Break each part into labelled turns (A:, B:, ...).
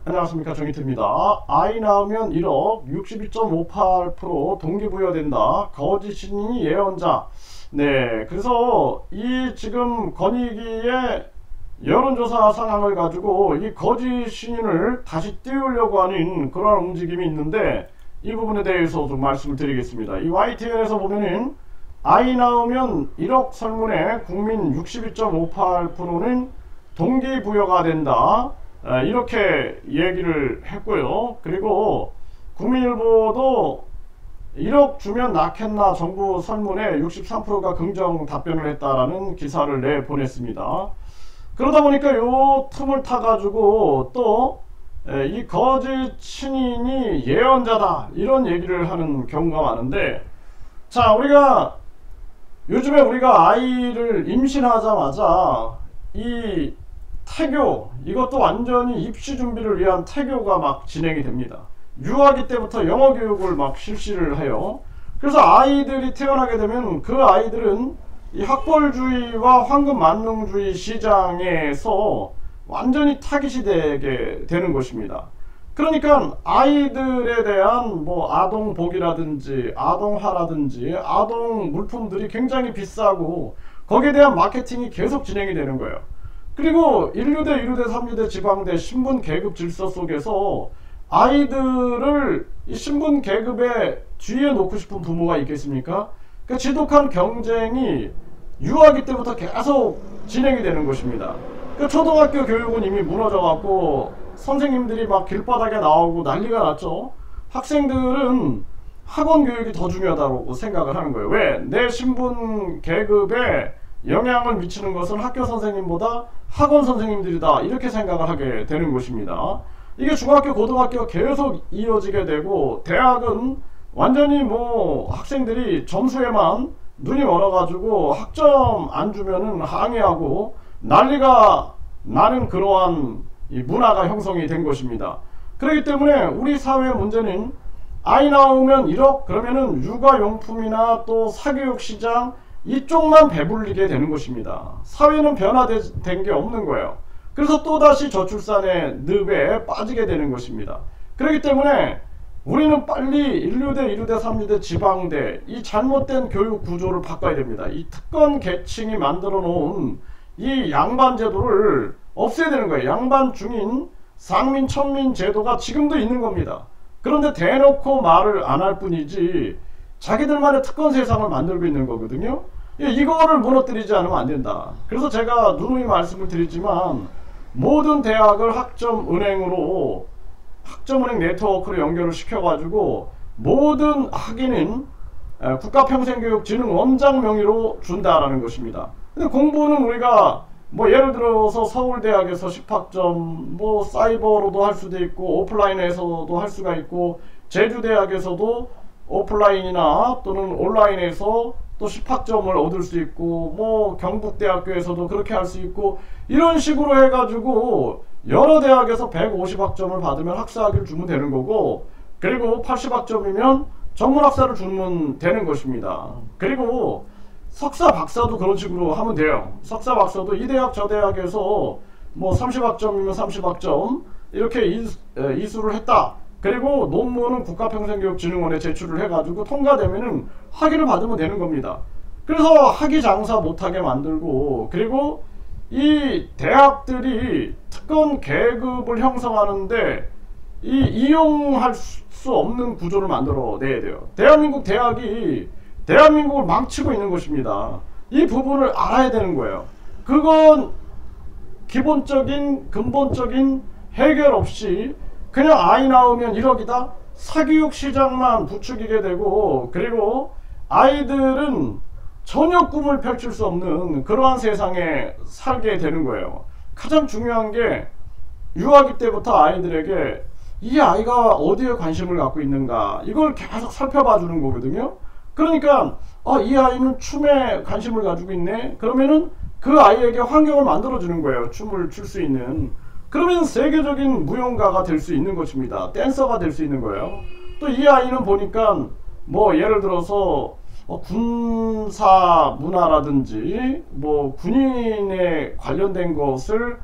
A: 안녕하십니까, 정희태입니다. 아이 낳으면 1억 62.58% 동기부여된다. 거짓 신인이 예언자. 네, 그래서 이 지금 권익위의 여론조사 상황을 가지고 이 거짓 신인을 다시 띄우려고 하는 그런 움직임이 있는데, 이 부분에 대해서 좀 말씀을 드리겠습니다. 이 YTN에서 보면은 아이 낳으면 1억 설문에 국민 62.58%는 동기부여가 된다, 이렇게 얘기를 했고요. 그리고 국민일보도 1억 주면 낳겠나 정부 설문에 63%가 긍정 답변을 했다라는 기사를 내보냈습니다. 그러다 보니까 요 틈을 타가지고 또 이 거짓 신인이 예언자다, 이런 얘기를 하는 경우가 많은데, 자, 요즘에 우리가 아이를 임신하자마자 이 태교, 이것도 완전히 입시 준비를 위한 태교가 막 진행이 됩니다. 유아기 때부터 영어 교육을 막 실시를 해요. 그래서 아이들이 태어나게 되면 그 아이들은 이 학벌주의와 황금 만능주의 시장에서 완전히 타깃이 되게 되는 것입니다. 그러니까 아이들에 대한 뭐 아동복이라든지 아동화라든지 아동 물품들이 굉장히 비싸고, 거기에 대한 마케팅이 계속 진행이 되는 거예요. 그리고 1류대, 2류대, 3류대, 지방대 신분 계급 질서 속에서 아이들을 이 신분 계급의 뒤에 놓고 싶은 부모가 있겠습니까? 그 지독한 경쟁이 유아기 때부터 계속 진행이 되는 것입니다. 그 초등학교 교육은 이미 무너져 갖고 선생님들이 막 길바닥에 나오고 난리가 났죠. 학생들은 학원 교육이 더 중요하다고 생각을 하는 거예요. 왜? 내 신분 계급에 영향을 미치는 것은 학교 선생님보다 학원 선생님들이다, 이렇게 생각을 하게 되는 것입니다. 이게 중학교, 고등학교가 계속 이어지게 되고, 대학은 완전히 뭐 학생들이 점수에만 눈이 멀어가지고 학점 안 주면은 항의하고 난리가 나는 그러한 이 문화가 형성이 된 것입니다. 그렇기 때문에 우리 사회의 문제는 아이 낳으면 1억 그러면은 육아용품이나 또 사교육 시장, 이쪽만 배불리게 되는 것입니다. 사회는 변화된 게 없는 거예요. 그래서 또다시 저출산의 늪에 빠지게 되는 것입니다. 그렇기 때문에 우리는 빨리 1류대, 2류대, 3류대, 지방대, 이 잘못된 교육 구조를 바꿔야 됩니다. 이 특권 계층이 만들어 놓은 이 양반 제도를 없애야 되는 거예요. 양반 중인 상민 천민 제도가 지금도 있는 겁니다. 그런데 대놓고 말을 안 할 뿐이지 자기들만의 특권 세상을 만들고 있는 거거든요. 이거를 무너뜨리지 않으면 안 된다. 그래서 제가 누누이 말씀을 드리지만, 모든 대학을 학점은행으로, 학점은행 네트워크로 연결을 시켜가지고 모든 학위는 국가평생교육진흥원장 명의로 준다라는 것입니다. 근데 공부는 우리가 뭐 예를 들어서 서울대학에서 10학점, 뭐 사이버로도 할 수도 있고 오프라인에서도 할 수가 있고, 제주대학에서도 오프라인이나 또는 온라인에서 또 10학점을 얻을 수 있고, 뭐 경북대학교에서도 그렇게 할 수 있고, 이런 식으로 해가지고 여러 대학에서 150학점을 받으면 학사학위를 주면 되는 거고, 그리고 80학점이면 전문학사를 주면 되는 것입니다. 그리고 석사 박사도 그런 식으로 하면 돼요. 석사 박사도 이 대학 저 대학에서 뭐 30학점이면 30학점 이렇게 이수를 했다. 그리고 논문은 국가평생교육진흥원에 제출을 해가지고 통과되면은 학위를 받으면 되는 겁니다. 그래서 학위 장사 못하게 만들고, 그리고 이 대학들이 특권 계급을 형성하는데 이용할 수 없는 구조를 만들어내야 돼요. 대한민국 대학이 대한민국을 망치고 있는 것입니다. 이 부분을 알아야 되는 거예요. 그건 기본적인 근본적인 해결 없이 그냥 아이 낳으면 1억이다, 사교육 시장만 부추기게 되고, 그리고 아이들은 전혀 꿈을 펼칠 수 없는 그러한 세상에 살게 되는 거예요. 가장 중요한 게 유아기 때부터 아이들에게 이 아이가 어디에 관심을 갖고 있는가, 이걸 계속 살펴봐 주는 거거든요. 그러니까 이 아이는 춤에 관심을 가지고 있네, 그러면은 그 아이에게 환경을 만들어 주는 거예요. 춤을 출 수 있는. 그러면 세계적인 무용가가 될 수 있는 것입니다. 댄서가 될 수 있는 거예요. 또 이 아이는 보니까 뭐 예를 들어서 군사 문화라든지 뭐 군인에 관련된 것을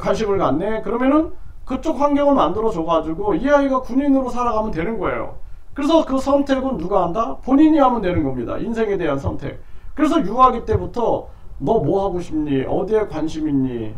A: 관심을 갖네, 그러면은 그쪽 환경을 만들어 줘가지고 이 아이가 군인으로 살아가면 되는 거예요. 그래서 그 선택은 누가 한다? 본인이 하면 되는 겁니다. 인생에 대한 선택. 그래서 유아기 때부터 너 뭐 하고 싶니? 어디에 관심 있니?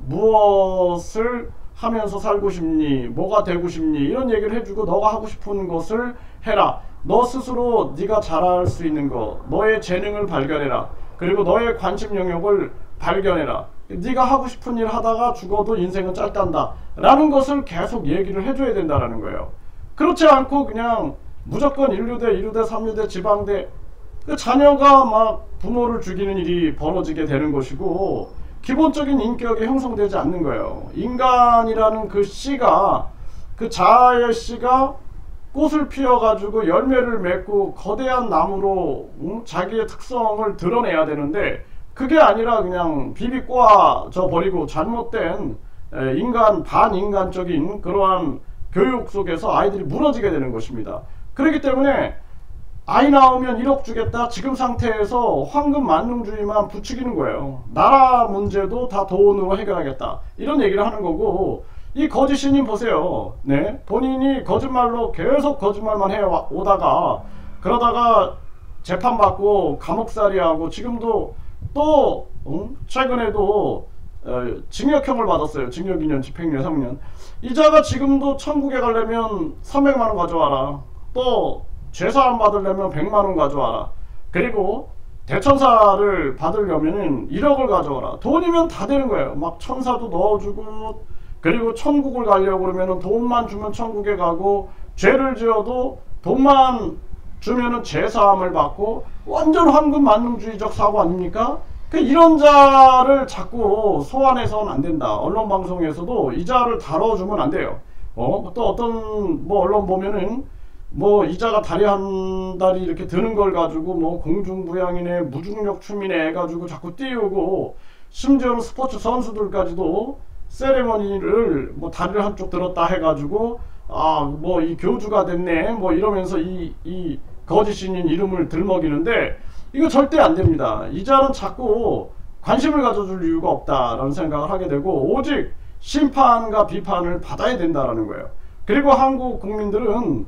A: 무엇을 하면서 살고 싶니? 뭐가 되고 싶니? 이런 얘기를 해주고 너가 하고 싶은 것을 해라. 너 스스로 네가 잘할 수 있는 거, 너의 재능을 발견해라. 그리고 너의 관심 영역을 발견해라. 네가 하고 싶은 일 하다가 죽어도 인생은 짧단다 라는 것을 계속 얘기를 해줘야 된다는 거예요. 그렇지 않고 그냥 무조건 인류대, 이류대, 삼류대, 지방대, 그 자녀가 막 부모를 죽이는 일이 벌어지게 되는 것이고 기본적인 인격이 형성되지 않는 거예요. 인간이라는 그 씨가, 그 자아의 씨가 꽃을 피워가지고 열매를 맺고 거대한 나무로 자기의 특성을 드러내야 되는데 그게 아니라 그냥 비비 꼬아져 버리고 잘못된 인간, 반인간적인 그러한 교육 속에서 아이들이 무너지게 되는 것입니다. 그렇기 때문에 아이 나오면 1억 주겠다, 지금 상태에서 황금 만능주의만 부추기는 거예요. 나라 문제도 다 돈으로 해결하겠다, 이런 얘기를 하는 거고, 이 거짓 신임 보세요. 네, 본인이 거짓말로 계속 거짓말만 해 오다가 그러다가 재판받고 감옥살이하고 지금도 또 최근에도 징역형을 받았어요. 징역 2년, 집행유예 3년. 이자가 지금도 천국에 가려면 300만원 가져와라, 또 죄사함 받으려면 100만원 가져와라, 그리고 대천사를 받으려면 1억을 가져와라. 돈이면 다 되는 거예요. 막 천사도 넣어주고, 그리고 천국을 가려고 그러면 돈만 주면 천국에 가고, 죄를 지어도 돈만 주면은 죄사함을 받고, 완전 황금 만능주의적 사고 아닙니까? 이런 자를 자꾸 소환해서는 안 된다. 언론 방송에서도 이 자를 다뤄주면 안 돼요. 또 어떤 언론 보면은 이자가 다리 한 달이 이렇게 드는 걸 가지고 공중부양이네, 무중력 추미네 해가지고 자꾸 띄우고, 심지어는 스포츠 선수들까지도 세레머니를 다리를 한쪽 들었다 해가지고 이 교주가 됐네 이러면서 이 거짓신인 이름을 들먹이는데, 이거 절대 안 됩니다. 이자는 자꾸 관심을 가져줄 이유가 없다라는 생각을 하게 되고, 오직 심판과 비판을 받아야 된다라는 거예요. 그리고 한국 국민들은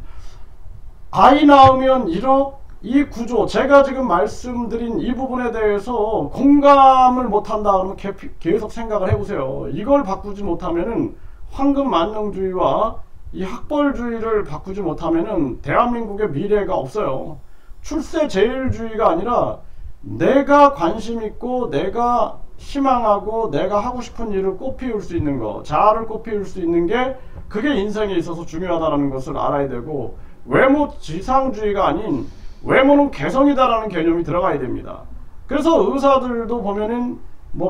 A: 아이 낳으면 1억, 이 구조, 제가 지금 말씀드린 이 부분에 대해서 공감을 못한다 그러면 계속 생각을 해보세요. 이걸 바꾸지 못하면은 황금 만능주의와 이 학벌주의를 바꾸지 못하면은 대한민국의 미래가 없어요. 출세제일주의가 아니라 내가 관심 있고 내가 희망하고 내가 하고 싶은 일을 꽃피울 수 있는 거, 자아를 꽃피울 수 있는 게 그게 인생에 있어서 중요하다는 것을 알아야 되고, 외모 지상주의가 아닌 외모는 개성이다라는 개념이 들어가야 됩니다. 그래서 의사들도 보면은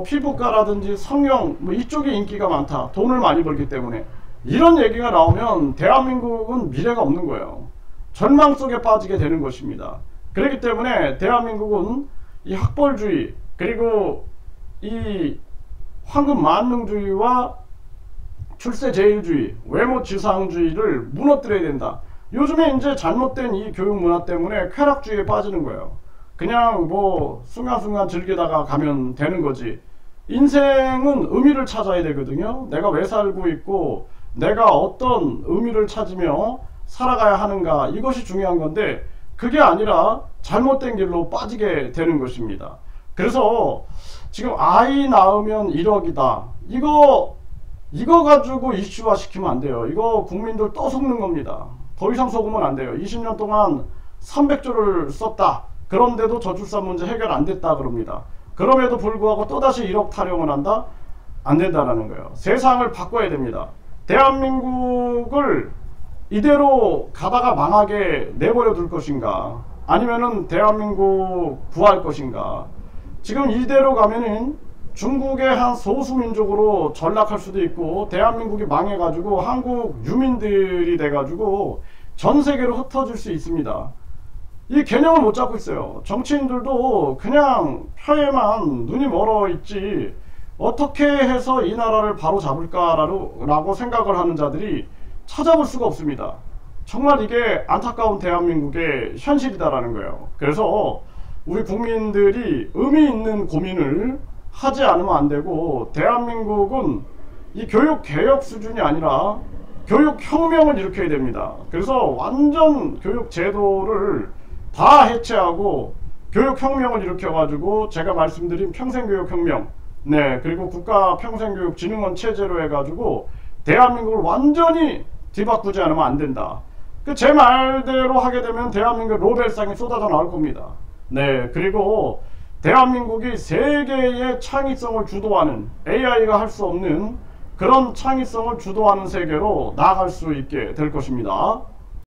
A: 피부과라든지 성형 이쪽에 인기가 많다, 돈을 많이 벌기 때문에, 이런 얘기가 나오면 대한민국은 미래가 없는 거예요. 절망 속에 빠지게 되는 것입니다. 그렇기 때문에 대한민국은 이 학벌주의, 그리고 이 황금 만능주의와 출세제일주의, 외모지상주의를 무너뜨려야 된다. 요즘에 이제 잘못된 이 교육 문화 때문에 쾌락주의에 빠지는 거예요. 그냥 순간순간 즐기다가 가면 되는 거지. 인생은 의미를 찾아야 되거든요. 내가 왜 살고 있고 내가 어떤 의미를 찾으며 살아가야 하는가, 이것이 중요한 건데, 그게 아니라 잘못된 길로 빠지게 되는 것입니다. 그래서 지금 아이 낳으면 1억이다, 이거 가지고 이슈화 시키면 안 돼요. 이거 국민들 또 속는 겁니다. 더 이상 속으면 안 돼요. 20년 동안 300조를 썼다, 그런데도 저출산 문제 해결 안 됐다 그럽니다. 그럼에도 불구하고 또다시 1억 타령을 한다? 안 된다라는 거예요. 세상을 바꿔야 됩니다. 대한민국을 이대로 가다가 망하게 내버려 둘 것인가, 아니면은 대한민국 구할 것인가. 지금 이대로 가면은 중국의 한 소수민족으로 전락할 수도 있고, 대한민국이 망해가지고 한국 유민들이 돼가지고 전 세계로 흩어질 수 있습니다. 이 개념을 못 잡고 있어요. 정치인들도 그냥 표에만 눈이 멀어 있지, 어떻게 해서 이 나라를 바로 잡을까라고 생각을 하는 자들이 찾아볼 수가 없습니다. 정말 이게 안타까운 대한민국의 현실이다라는 거예요. 그래서 우리 국민들이 의미 있는 고민을 하지 않으면 안 되고, 대한민국은 이 교육 개혁 수준이 아니라 교육 혁명을 일으켜야 됩니다. 그래서 완전 교육 제도를 다 해체하고 교육 혁명을 일으켜 가지고 제가 말씀드린 평생교육 혁명, 네, 그리고 국가 평생교육진흥원 체제로 해 가지고 대한민국을 완전히 뒤바꾸지 않으면 안 된다. 그 제 말대로 하게 되면 대한민국 노벨상이 쏟아져 나올 겁니다. 네, 그리고 대한민국이 세계의 창의성을 주도하는, AI가 할 수 없는 그런 창의성을 주도하는 세계로 나아갈 수 있게 될 것입니다.